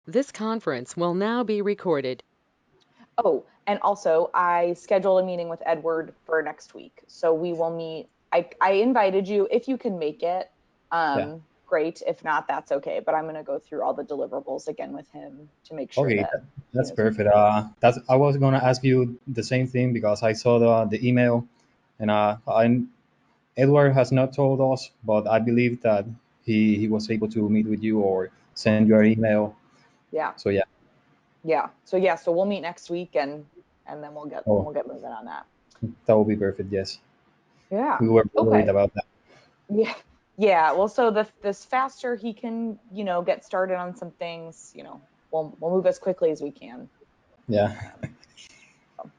This conference will now be recorded. Oh, and also I scheduled a meeting with Edward for next week. So we will meet. I invited you if you can make it. Yeah. Great. If not, that's okay. But I'm going to go through all the deliverables again with him to make sure Okay, that he that's knows what perfect. That's I was gonna ask you the same thing because I saw the email, and Edward has not told us, but I believe that he was able to meet with you or send you an email. Yeah. So yeah. Yeah. So we'll meet next week and then Oh, we'll get moving on that. that would be perfect. Yes, Yeah. we were worried Okay. about that. Yeah. Yeah. Well, so this faster he can, get started on some things, we'll move as quickly as we can. Yeah. Um,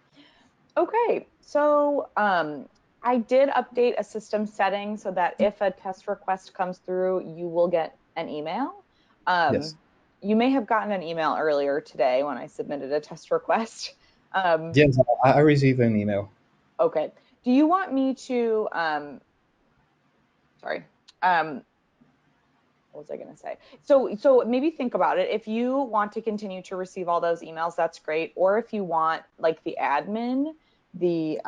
Okay, so I did update a system setting so that if a test request comes through, you will get an email. Yes. Um, you may have gotten an email earlier today when I submitted a test request. Um, Yes, I received an email. okay, do you want me to, sorry, um, what was I going to say? So maybe think about it. If you want to continue to receive all those emails, that's great. Or if you want, like the admin, the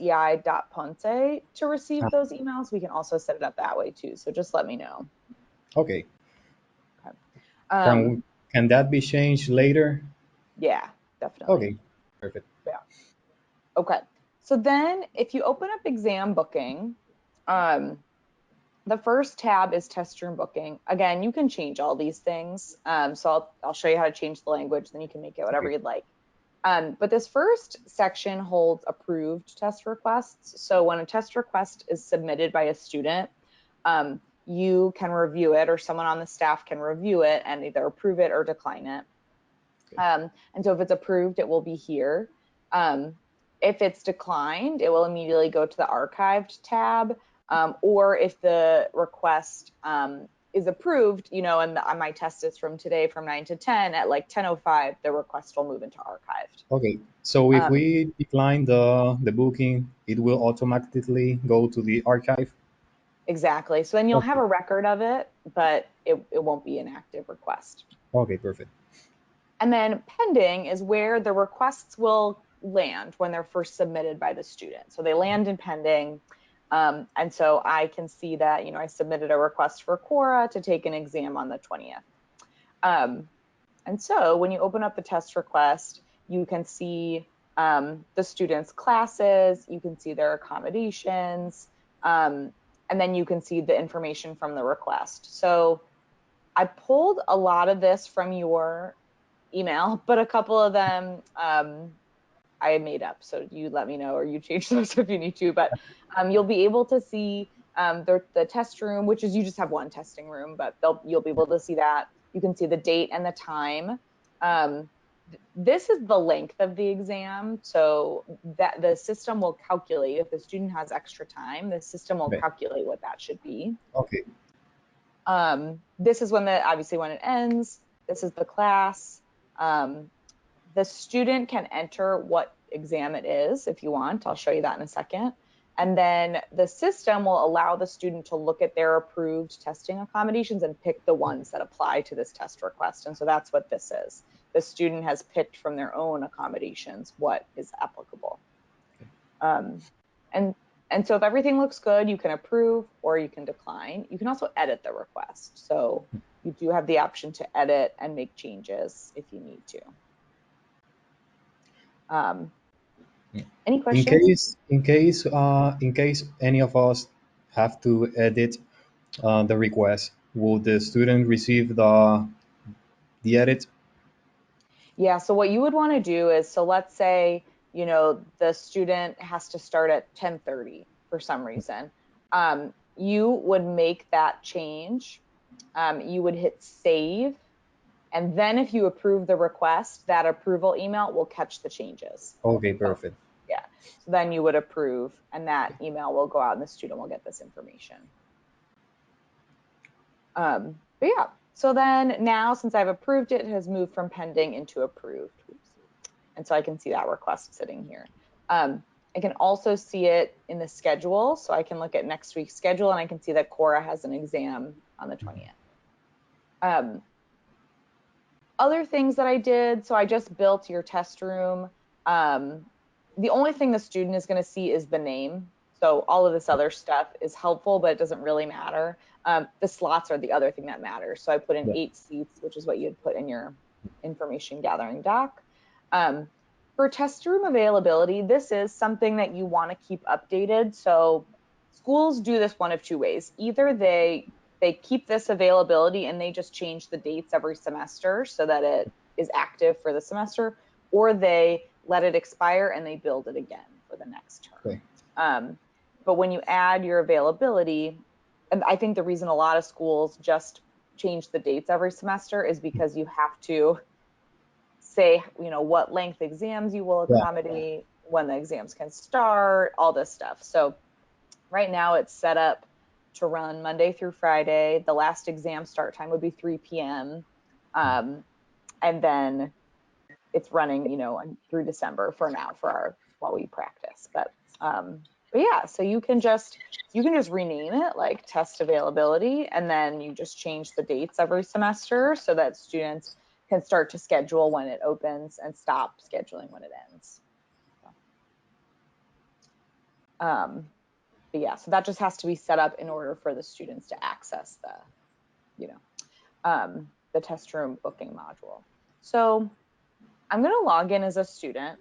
osei.ponce to receive Ah, those emails, we can also set it up that way too. So just let me know. okay. Okay. Can Um, can that be changed later? yeah, definitely. Okay. Perfect. Yeah. Okay. So then if you open up exam booking, um, the first tab is test room booking. Again, you can change all these things. So I'll show you how to change the language, then you can make it whatever Okay. you'd like. But this first section holds approved test requests. So when a test request is submitted by a student, you can review it, or someone on the staff can review it and either approve it or decline it. Okay. And so if it's approved, it will be here. Um, if it's declined, it will immediately go to the archived tab. Or if the request is approved, and my test is from today from 9 to 10, at like 10:05, the request will move into archived. Okay. So if Um, we decline the booking, it will automatically go to the archive. exactly. So then you'll have Okay. a record of it, but it won't be an active request. Okay. Perfect. And then pending is where the requests will land when they're first submitted by the student. So they land in pending. And so I can see that, I submitted a request for Quora to take an exam on the 20th. Um, and so when you open up the test request, you can see the students' classes, you can see their accommodations, and then you can see the information from the request. So I pulled a lot of this from your email, but a couple of them I made up. So you let me know, or you change those if you need to. But you'll be able to see the test room, which is you just have one testing room, but you'll be able to see that. You can see the date and the time. Um, this is the length of the exam, so that the system will calculate if the student has extra time. The system will Okay. calculate what that should be. Okay. This is obviously when it ends. This is the class. Um, the student can enter what exam it is if you want. I'll show you that in a second. And then the system will allow the student to look at their approved testing accommodations and pick the ones that apply to this test request. And so that's what this is. The student has picked from their own accommodations what is applicable. Um, and and so if everything looks good, you can approve or you can decline. You can also edit the request. So you do have the option to edit and make changes if you need to. Um, any In questions? case any of us have to edit the request, will the student receive the edit? Yeah, so what you would want to do is, so let's say, the student has to start at 10:30 for some reason. You would make that change. You would hit save. And then if you approve the request, that approval email will catch the changes. Okay. So, Perfect. yeah. So then you would approve, and that email will go out, and the student will get this information. But yeah, so then now since I've approved it, it has moved from pending into approved. Oops. And so I can see that request sitting here. I can also see it in the schedule. So I can look at next week's schedule and I can see that Quora has an exam on the 20th. Um, Other things that I did, so I just built your test room. The only thing the student is going to see is the name. So all of this other stuff is helpful, but it doesn't really matter. The slots are the other thing that matters. So I put in Yeah. 8 seats, which is what you'd put in your information gathering doc. For test room availability, this is something that you want to keep updated. So schools do this one of two ways. Either they keep this availability and they just change the dates every semester so that it is active for the semester, or they let it expire and they build it again for the next term. Okay. But when you add your availability, and I think the reason a lot of schools just change the dates every semester is because you have to say, what length exams you will Yeah. accommodate, when the exams can start, all this stuff. So right now it's set up to run Monday through Friday. The last exam start time would be 3 p.m. And then it's running, through December for now while we practice. But yeah, so you can just rename it like test availability, and then you just change the dates every semester so that students can start to schedule when it opens and stop scheduling when it ends. But yeah, so that just has to be set up in order for the students to access the test room booking module. So I'm going to log in as a student.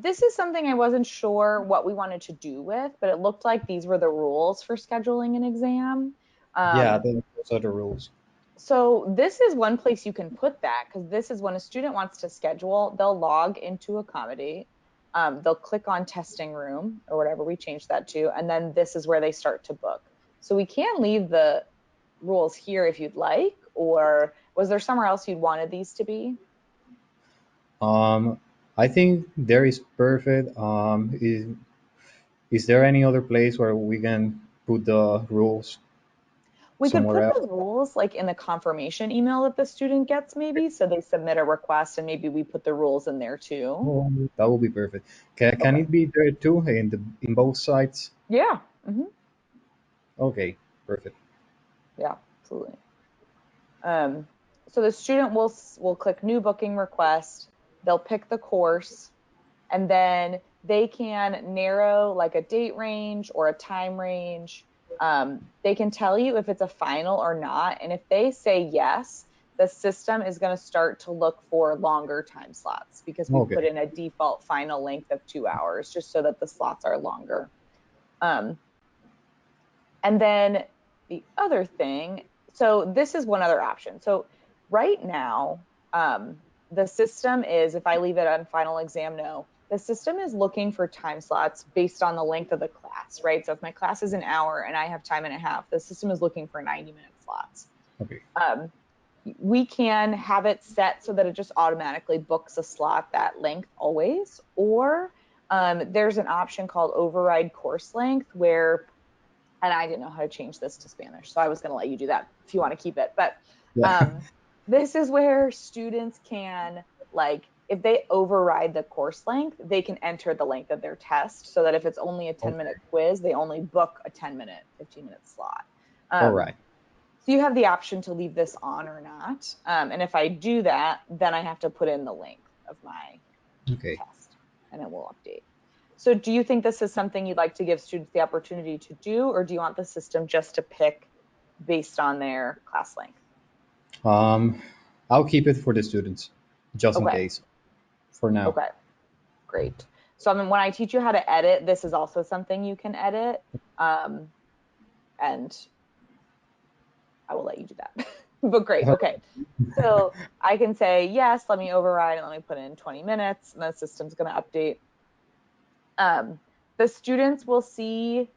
This is something I wasn't sure what we wanted to do with, but it looked like these were the rules for scheduling an exam. Yeah, those are the rules. So this is one place you can put that, because this is when a student wants to schedule, they'll log into Accommodate. They'll click on testing room or whatever we changed that to, and then this is where they start to book. So we can leave the rules here if you'd like, or was there somewhere else you'd wanted these to be? I think there is perfect. Is there any other place where we can put the rules We could somewhere put else? the rules like in the confirmation email that the student gets, maybe, so they submit a request and maybe we put the rules in there too. Oh, that would be perfect. Can Okay. it be there too in both sites? Yeah. Okay, perfect. Yeah, absolutely. Um, so the student will click new booking request. They'll pick the course, and then they can narrow like a date range or a time range. They can tell you if it's a final or not. And if they say yes, the system is going to start to look for longer time slots, because we put Okay. in a default final length of 2 hours just so that the slots are longer. Um, and then the other thing, so this is one other option. So right now, the system is, if I leave it on final exam, no, the system is looking for time slots based on the length of the class, right? So if my class is an hour and I have time and a half, the system is looking for 90-minute slots. Okay. We can have it set so that it just automatically books a slot that length always, or there's an option called override course length where, and I didn't know how to change this to Spanish, so I was going to let you do that if you want to keep it. But Yeah. this is where students can, like, if they override the course length, they can enter the length of their test, so that if it's only a 10-minute Okay. quiz, they only book a 10-minute, 15-minute slot. All Um, right. so you have the option to leave this on or not. And if I do that, then I have to put in the length of my Okay. test and it will update. So do you think this is something you'd like to give students the opportunity to do, or do you want the system just to pick based on their class length? Um, I'll keep it for the students, just in Okay, case, for now. okay, great. So I mean, when I teach you how to edit, this is also something you can edit, um, and I will let you do that. But great, okay. So I can say, yes, let me override and let me put in 20 minutes, and the system's going to update. The students will see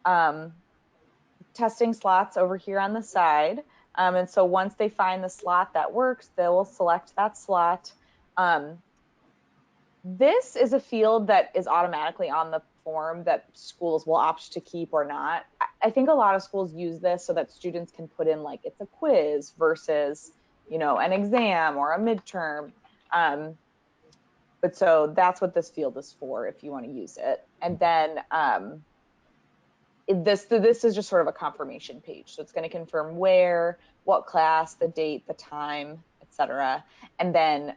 um, testing slots over here on the side. And so once they find the slot that works, they will select that slot. Um, this is a field that is automatically on the form that schools will opt to keep or not. I think a lot of schools use this so that students can put in like it's a quiz versus, an exam or a midterm. But so that's what this field is for if you want to use it. And then this is just sort of a confirmation page. So it's going to confirm where, what class, the date, the time, etc. And then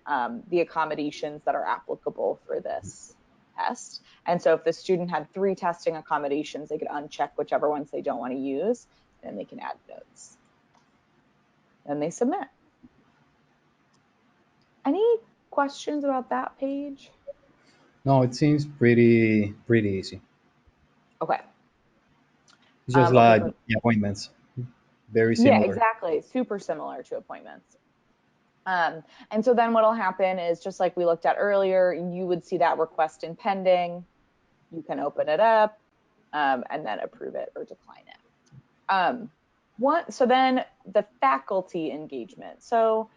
the accommodations that are applicable for this test. And so if the student had 3 testing accommodations, they could uncheck whichever ones they don't want to use, and they can add notes. And they submit. Any questions about that page? No, it seems pretty easy. Okay. It's just Okay, like good. the appointments, very Yeah, similar. exactly. Super similar to appointments. And so then what'll happen is, just like we looked at earlier, you would see that request in pending. You can open it up and then approve it or decline it. So then the faculty engagement. So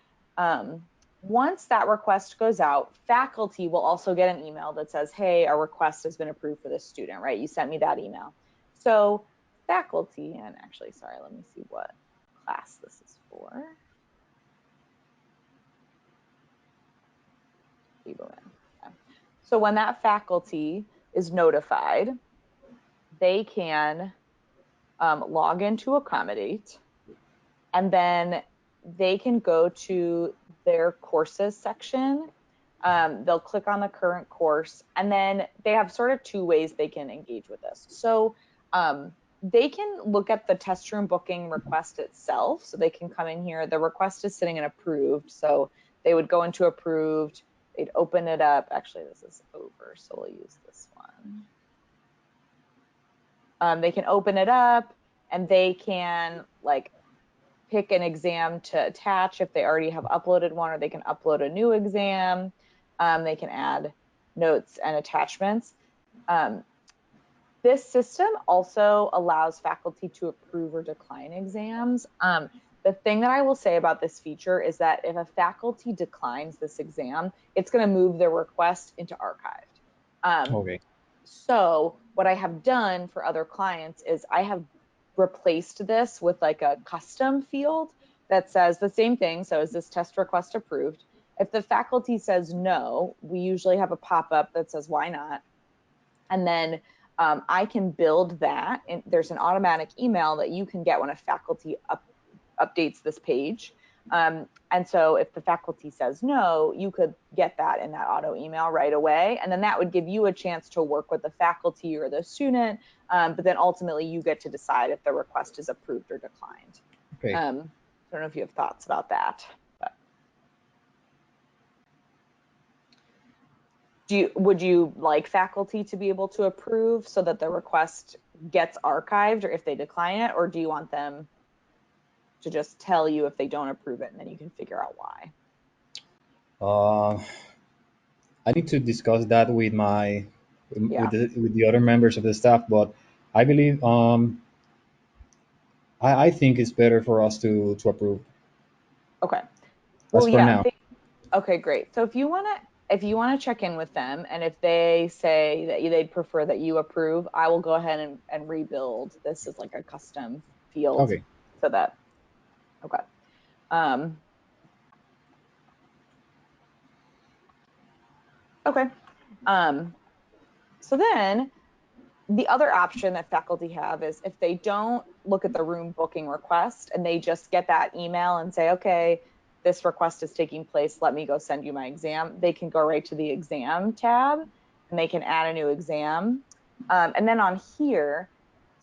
once that request goes out, faculty will also get an email that says, hey, our request has been approved for this student, right? You sent me that email. So faculty, and actually, sorry, let me see what class this is for. So when that faculty is notified, they can log in to accommodate, and then they can go to their courses section. They'll click on the current course, and then they have sort of 2 ways they can engage with this. So they can look at the test room booking request itself. So they can come in here. The request is sitting in approved. So they would go into approved. They'd open it up. Actually, this is over, so we'll use this one. They can open it up, and they can like pick an exam to attach if they already have uploaded one, or they can upload a new exam. They can add notes and attachments. This system also allows faculty to approve or decline exams. The thing that I will say about this feature is that if a faculty declines this exam, it's going to move their request into archived. Okay. So what I have done for other clients is I have replaced this with like a custom field that says the same thing. So is this test request approved? If the faculty says no, we usually have a pop-up that says why not? And then I can build that. And there's an automatic email that you can get when a faculty updates this page. And so if the faculty says no, you could get that in that auto email right away. And then that would give you a chance to work with the faculty or the student. But then ultimately you get to decide if the request is approved or declined. Okay. I don't know if you have thoughts about that. Would you like faculty to be able to approve so that the request gets archived, or if they decline it, or do you want them to just tell you if they don't approve it and then you can figure out why? I need to discuss that with Yeah. with the other members of the staff, but I believe I think it's better for us to approve. Okay. As Well, for yeah. now. Okay, great. So if you want to check in with them, and if they say that they'd prefer that you approve, I will go ahead and rebuild this as like a custom field. Okay. So that, okay. Okay. So then the other option that faculty have is if they don't look at the room booking request and they just get that email and say, okay, this request is taking place, let me go send you my exam, they can go right to the exam tab and they can add a new exam. And then on here,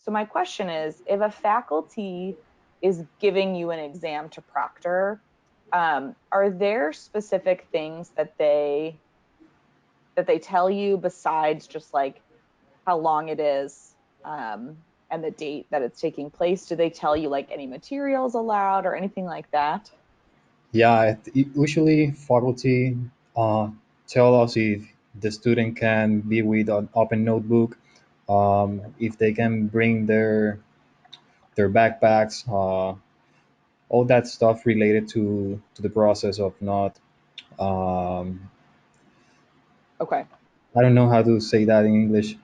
so my question is, if a faculty is giving you an exam to proctor, are there specific things that they tell you besides just like how long it is and the date that it's taking place? Do they tell you like any materials allowed or anything like that? Yeah, usually faculty tell us if the student can be with an open notebook, if they can bring their backpacks, all that stuff related to the process of not. Um, Okay. I don't know how to say that in English.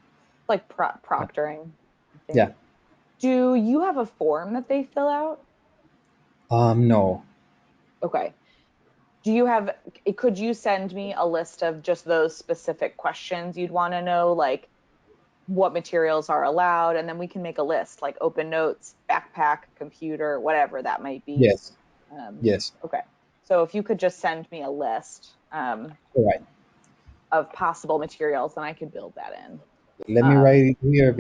Like proctoring, I think. Yeah. Do you have a form that they fill out? No. Okay. Do you have, could you send me a list of just those specific questions you'd want to know, like what materials are allowed? And then we can make a list, like open notes, backpack, computer, whatever that might be. Yes. Yes. Okay. So if you could just send me a list All right. of possible materials, then I could build that in. Let me write it here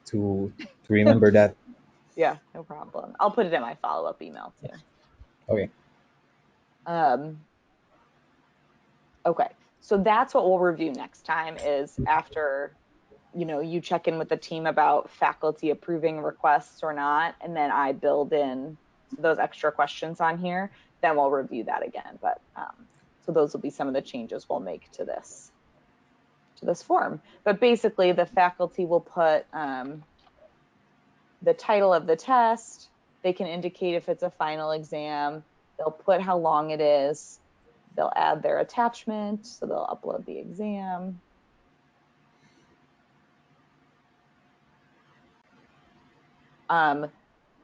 to remember that. Yeah, no problem. I'll put it in my follow-up email too. Okay. Okay, so that's what we'll review next time, is after, you check in with the team about faculty approving requests or not, and then I build in those extra questions on here, then we'll review that again. But so those will be some of the changes we'll make to this form. But basically the faculty will put the title of the test. They can indicate if it's a final exam. They'll put how long it is. They'll add their attachment, so they'll upload the exam.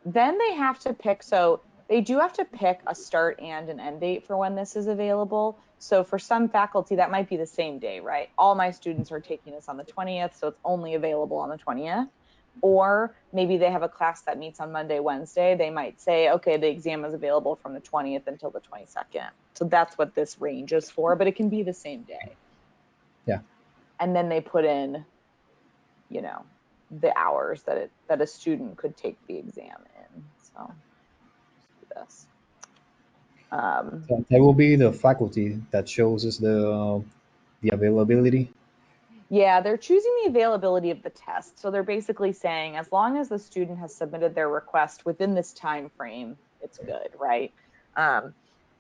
Then they have to pick, so they do have to pick a start and an end date for when this is available. So for some faculty, that might be the same day, right? All my students are taking this on the 20th, so it's only available on the 20th. Or maybe they have a class that meets on Monday, Wednesday. They might say, okay, the exam is available from the 20th until the 22nd. So that's what this range is for, but it can be the same day. Yeah. And then they put in, the hours that a student could take the exam in. So let's do this. So that will be the faculty that shows us the availability. Yeah, they're choosing the availability of the test. So they're basically saying, as long as the student has submitted their request within this time frame, it's good, right? And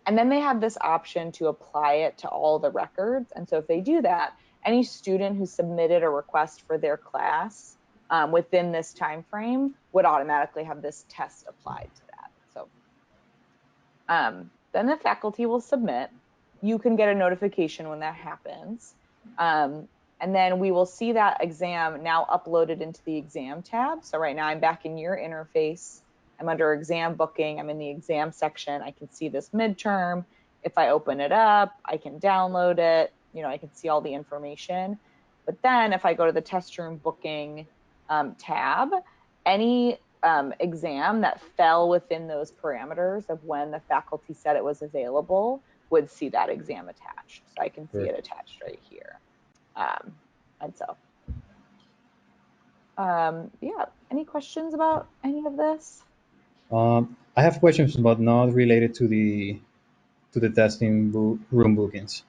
then they have this option to apply it to all the records. And so if they do that, any student who submitted a request for their class within this time frame would automatically have this test applied to that. So then the faculty will submit. You can get a notification when that happens. And then we will see that exam now uploaded into the exam tab. So right now I'm back in your interface. I'm under exam booking. I'm in the exam section. I can see this midterm. If I open it up, I can download it. I can see all the information. But then if I go to the test room booking tab, any exam that fell within those parameters of when the faculty said it was available would see that exam attached. So I can see it attached right here. And so, yeah, any questions about any of this? I have questions, but not related to the testing room bookings.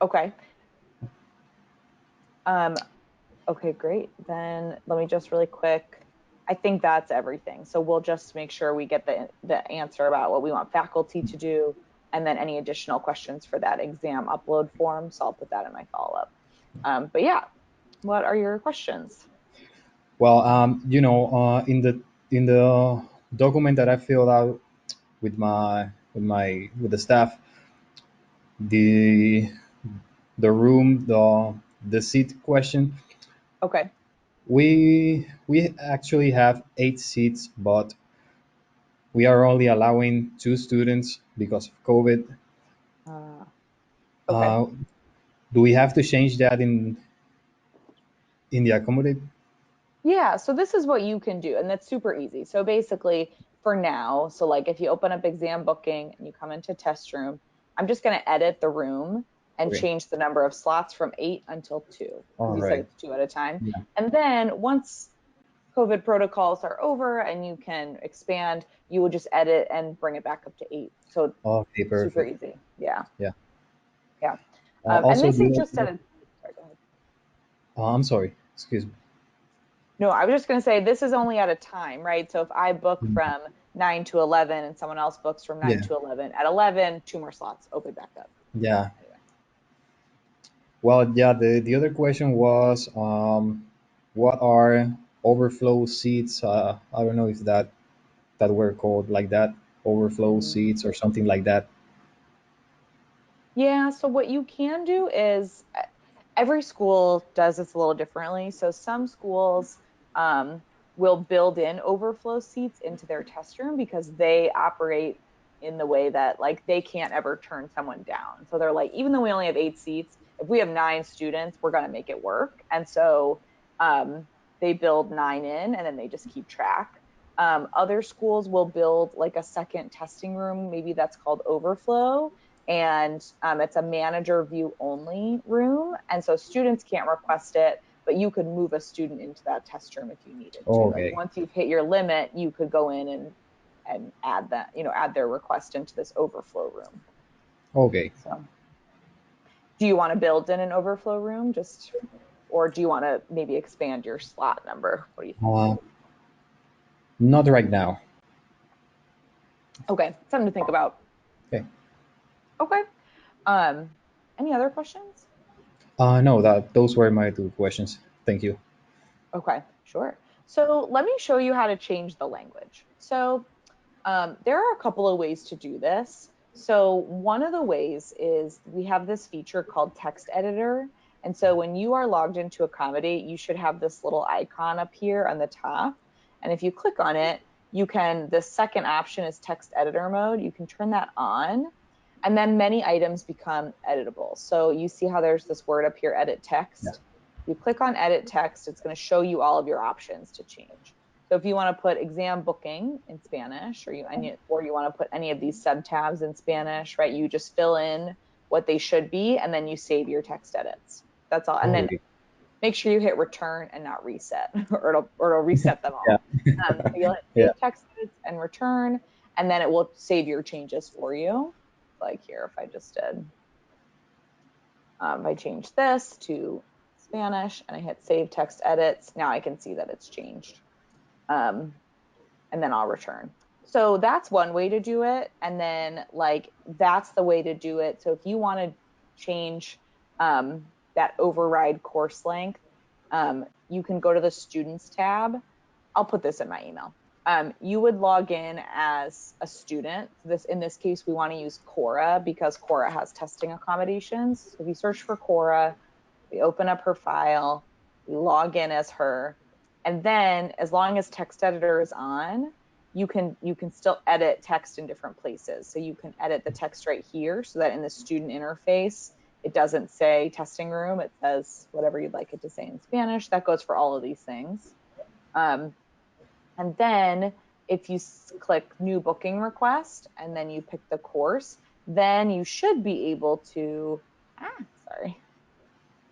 Okay. Okay, great. Then let me just really quick. I think that's everything. So we'll just make sure we get the answer about what we want faculty to do, and then any additional questions for that exam upload form. So I'll put that in my follow-up. But yeah, what are your questions? Well, in the document that I filled out with the staff, the room, the seat question. Okay. We actually have 8 seats, but we are only allowing 2 students because of COVID. Okay. Do we have to change that in the accommodate? Yeah, so this is what you can do, and that's super easy. So basically, for now, so like if you open up exam booking and you come into test room, I'm just going to edit the room and Okay. change the number of slots from 8 until 2. All You said right. it's 2 at a time. Yeah. And then once COVID protocols are over and you can expand, you will just edit and bring it back up to 8. So Okay, super perfect. easy. Yeah. Yeah. Yeah. And Also, this is just at a, sorry, go ahead. I'm sorry. Excuse me. No, I was just going to say this is only at a time, right? So if I book from 9 to 11 and someone else books from 9 Yeah. to 11, at 11, 2 more slots open back up. Yeah. Anyway. Well, yeah. The other question was, what are overflow seats? I don't know if that were called like that, overflow seats or something like that. Yeah, so what you can do is every school does this a little differently. So some schools will build in overflow seats into their test room because they operate in the way that like they can't ever turn someone down. So they're like, even though we only have 8 seats, if we have 9 students, we're going to make it work. And so they build 9 in and then they just keep track. Other schools will build like a second testing room. Maybe that's called overflow. And it's a manager view only room. And so students can't request it, but you could move a student into that test room if you needed to. Like Okay. once you've hit your limit, you could go in and add that, add their request into this overflow room. Okay. So do you want to build in an overflow room or do you want to maybe expand your slot number? What do you think? Not right now. Okay, something to think about. Okay. Okay. Any other questions? No, those were my two questions. Thank you. Okay, sure. So let me show you how to change the language. So there are a couple of ways to do this. So one of the ways is we have this feature called text editor. And so when you are logged into Accommodate, you should have this little icon up here on the top. And if you click on it, the second option is text editor mode. You can turn that on. And then many items become editable. So you see how there's this word up here, edit text. Yeah. You click on edit text, it's going to show you all of your options to change. So if you want to put exam booking in Spanish, or you want to put any of these sub tabs in Spanish, right? You just fill in what they should be, and then you save your text edits. That's all. And then Okay. make sure you hit return and not reset, or it'll reset them all. Yeah. So you'll hit Yeah. save text edits and return, and then it will save your changes for you. Like here, if I just did, if I change this to Spanish and I hit save text edits, now I can see that it's changed. And then I'll return. So that's one way to do it. And then that's the way to do it. So if you want to change that override course length, you can go to the students tab. I'll put this in my email. You would log in as a student. In this case, we want to use Cora because Cora has testing accommodations. So if you search for Cora, we open up her file, we log in as her, and then as long as text editor is on, you can still edit text in different places. So you can edit the text right here so that in the student interface, it doesn't say testing room, it says whatever you'd like it to say in Spanish. That goes for all of these things. And then if you click new booking request and then you pick the course, then you should be able to,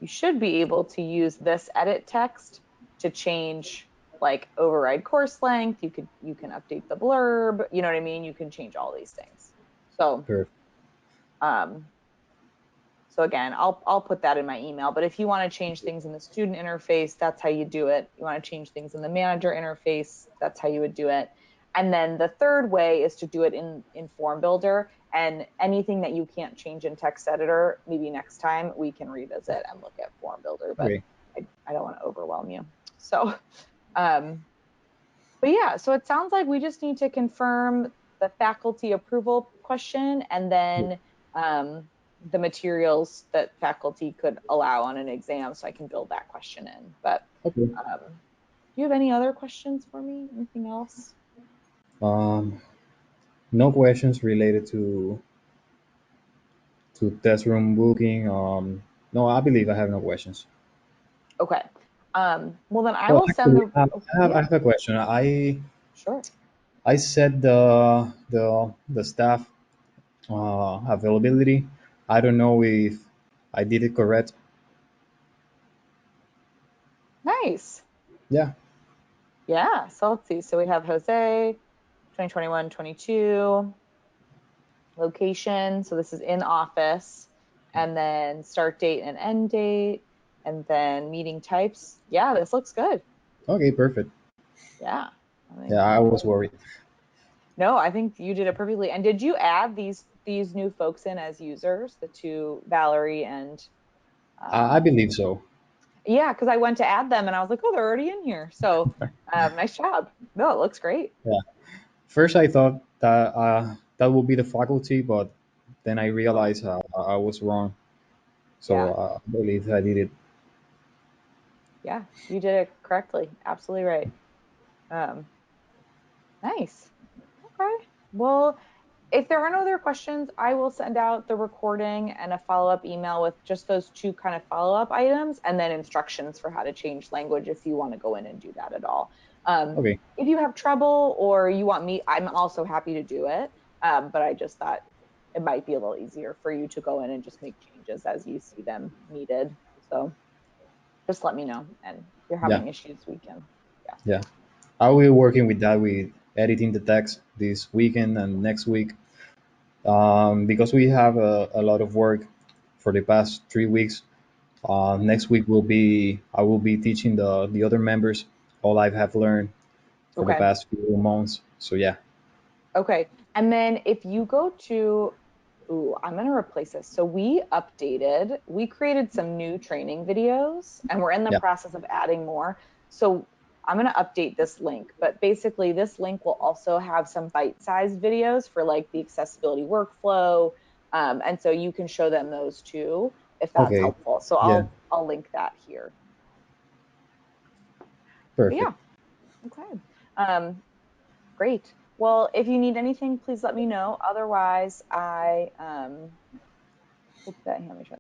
you should be able to use this edit text to change, like override course length. You can update the blurb, you know what I mean? You can change all these things. So, Perfect. so again, I'll put that in my email, but if you want to change things in the student interface, that's how you do it. You want to change things in the manager interface, that's how you would do it. And then the third way is to do it in Form Builder, and anything that you can't change in text editor, maybe next time we can revisit and look at Form Builder, but Okay. I don't want to overwhelm you. So, but yeah, so it sounds like we just need to confirm the faculty approval question and then the materials that faculty could allow on an exam, so I can build that question in. But Okay. do you have any other questions for me? Anything else? No questions related to test room booking. No, I believe I have no questions. Okay. Well, then I Oh, will send actually, the. I Yeah, have a question. sure. I set the staff availability. I don't know if I did it correct. Nice. Yeah. Yeah. So let's see. So we have Jose, 2021, 22, location. So this is in office, and then start date and end date, and then meeting types. Yeah, this looks good. Okay. Perfect. Yeah. I think, Yeah, I was worried. no, I think you did it perfectly. And did you add these new folks in as users, the two, Valerie and I believe so. yeah, because I went to add them and I was like, oh, they're already in here. So nice job. No, it looks great. Yeah. First, I thought that that would be the faculty, but then I realized I was wrong. So Yeah. I believe I did it. Yeah, you did it correctly. Absolutely right. Um, nice. Okay. Well, If there are no other questions, I will send out the recording and a follow-up email with just those two kind of follow-up items, and then instructions for how to change language if you want to go in and do that at all. Okay. If you have trouble or you want me, I'm also happy to do it. But I just thought it might be a little easier for you to go in and just make changes as you see them needed. So just let me know. And if you're Yeah. having issues, we can, yeah. Yeah. I will be working with that, with editing the text this weekend and next week. Because we have a lot of work for the past 3 weeks. Next week I will be teaching the other members all I have learned for the Okay. past few months. So yeah. Okay. And then if you go to, ooh, I'm going to replace this. So we created some new training videos and we're in the Yeah. process of adding more. So I'm going to update this link, but basically this link will also have some bite-sized videos for like the accessibility workflow. And so you can show them those too, if that's Okay. helpful. So Yeah. I'll link that here. But yeah. Perfect. Okay. Great. Well, if you need anything, please let me know. Otherwise, I hope that, let me try